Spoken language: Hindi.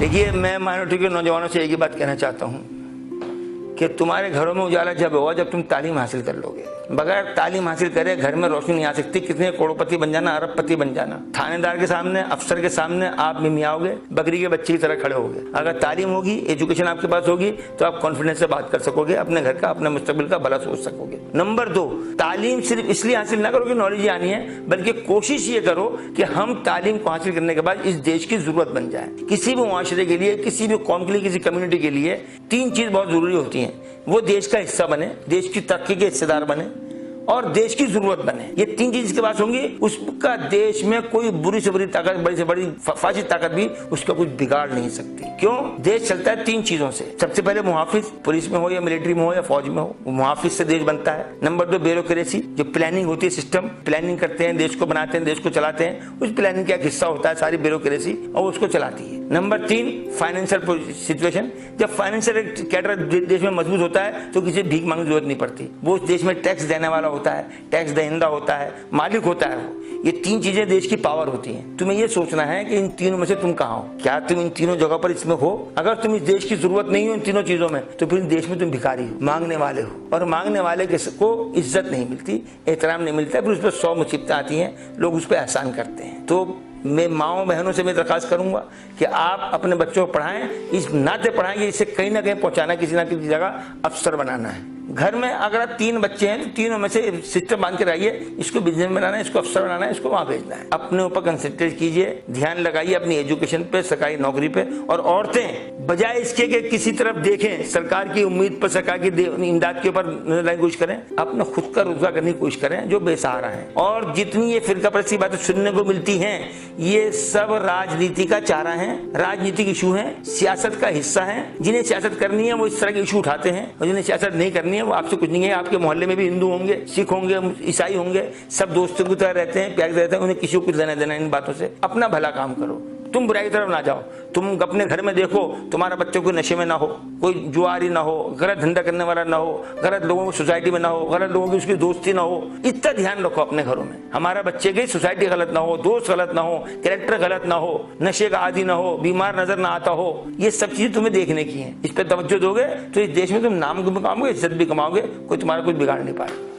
देखिए, मैं माइनॉरिटी के नौजवानों से एक ही बात कहना चाहता हूँ कि तुम्हारे घरों में उजाला जब होगा जब तुम तालीम हासिल कर लोगे। बगैर तालीम हासिल करे घर में रोशनी नहीं आ सकती। कितने करोड़पति बन जाना, अरबपति बन जाना, थानेदार के सामने, अफसर के सामने आप मिमियाओगे, बकरी के बच्चे की तरह खड़े होगे। अगर तालीम होगी, एजुकेशन आपके पास होगी, तो आप कॉन्फिडेंस से बात कर सकोगे, अपने घर का, अपने मुस्तकबिल का भला सोच सकोगे। नंबर 2, तालीम सिर्फ इसलिए हासिल ना करो कि नॉलेज आनी है, बल्कि कोशिश ये करो कि हम तालीम को हासिल करने के बाद इस देश की जरूरत बन जाए। किसी भी मुआशरे के लिए, किसी भी कौम के लिए, किसी कम्युनिटी के लिए 3 चीज बहुत जरूरी होती है। वो देश का हिस्सा बने, देश की तरक्की के हिस्सेदार बने और देश की जरूरत बने। ये 3 चीज के पास होंगी, उसका देश में कोई बुरी से बुरी ताकत, बड़ी से बड़ी फासिद ताकत भी उसका कुछ बिगाड़ नहीं सकती। क्यों? देश चलता है 3 चीजों से। सबसे पहले मुहाफिज, पुलिस में हो या मिलिट्री में हो या फौज में हो, मुहाफिज से देश बनता है। नंबर 2, ब्यूरोक्रेसी, जो प्लानिंग होती है, सिस्टम प्लानिंग करते हैं, देश को बनाते हैं, देश को चलाते हैं, उस प्लानिंग का एक हिस्सा होता है सारी ब्यूरोक्रेसी और उसको चलाती है। नंबर 3, फाइनेंशियल सिचुएशन, जब फाइनेंशियल कैडर देश में मजबूत होता है तो किसी भीख मांगने की जरूरत नहीं पड़ती। वो देश में टैक्स देने वाला होता है, टैक्स दहिंदा होता है, मालिक होता है वो। ये 3 चीजें देश की पावर होती हैं। तुम्हें ये सोचना है कि इन तीनों में से तुम कहाँ हो। क्या तुम इन तीनों जगह पर इसमें हो? अगर तुम इस देश की जरूरत नहीं हो इन तीनों चीजों में, तो फिर देश में तुम भिखारी हो, मांगने वाले हो। और मांगने वाले को इज्जत नहीं मिलती, एहतराम नहीं मिलता, फिर उस पर 100 मुसीबतें आती हैं, लोग उस पर एहसान करते हैं। तो मैं माओ बहनों से मैं दरखास्त करूंगा कि आप अपने बच्चों को पढ़ाएं, इस नाते पढ़ाएं कि इसे कहीं ना कहीं पहुंचाना, किसी ना किसी जगह अफसर बनाना है। घर में अगर आप 3 बच्चे हैं तो तीनों में से सिस्टम बांध के रहिए, इसको बिजनेस बनाना है, इसको अफसर बनाना है, इसको वहां भेजना है। अपने ऊपर कंसंट्रेट कीजिए, ध्यान लगाइए अपनी एजुकेशन पे, सरकारी नौकरी पे। और औरतें बजाय इसके कि किसी तरफ देखें, सरकार की उम्मीद पर, सरकार की इमदाद के ऊपर नजर लगाने की कोशिश करें, अपना खुद का रोजगार करने की कोशिश करें जो बेसहारा है। और जितनी ये फिरकापरस्ती बातें सुनने को मिलती हैं, ये सब राजनीति का चारा है, राजनीतिक इशू है, सियासत का हिस्सा है। जिन्हें सियासत करनी है वो इस तरह के इशू उठाते हैं, और जिन्हें सियासत नहीं करनी है वो आपसे कुछ नहीं है। आपके मोहल्ले में भी हिंदू होंगे, सिख होंगे, ईसाई होंगे, सब दोस्तों की तरह रहते हैं, प्यार रहते हैं, उन्हें किसी को कुछ लेना देना इन बातों से। अपना भला काम करो, तुम बुराई की तरफ ना जाओ। तुम अपने घर में देखो तुम्हारा बच्चों को नशे में ना हो, कोई जुआरी ना हो, गलत धंधा करने वाला ना हो, गलत लोगों की सोसाइटी में ना हो, गलत लोगों की उसकी दोस्ती ना हो। इतना ध्यान रखो अपने घरों में, हमारा बच्चे की सोसाइटी गलत ना हो, दोस्त गलत ना हो, कैरेक्टर गलत ना हो, नशे का आदी ना हो, बीमार नजर ना आता हो। ये सब चीजें तुम्हें देखने की है। इस पर तवज्जो दोगे तो इस देश में तुम नाम भी कमाओगे, इज्जत भी कमाओगे, कोई तुम्हारा कुछ बिगाड़ नहीं पाएगा।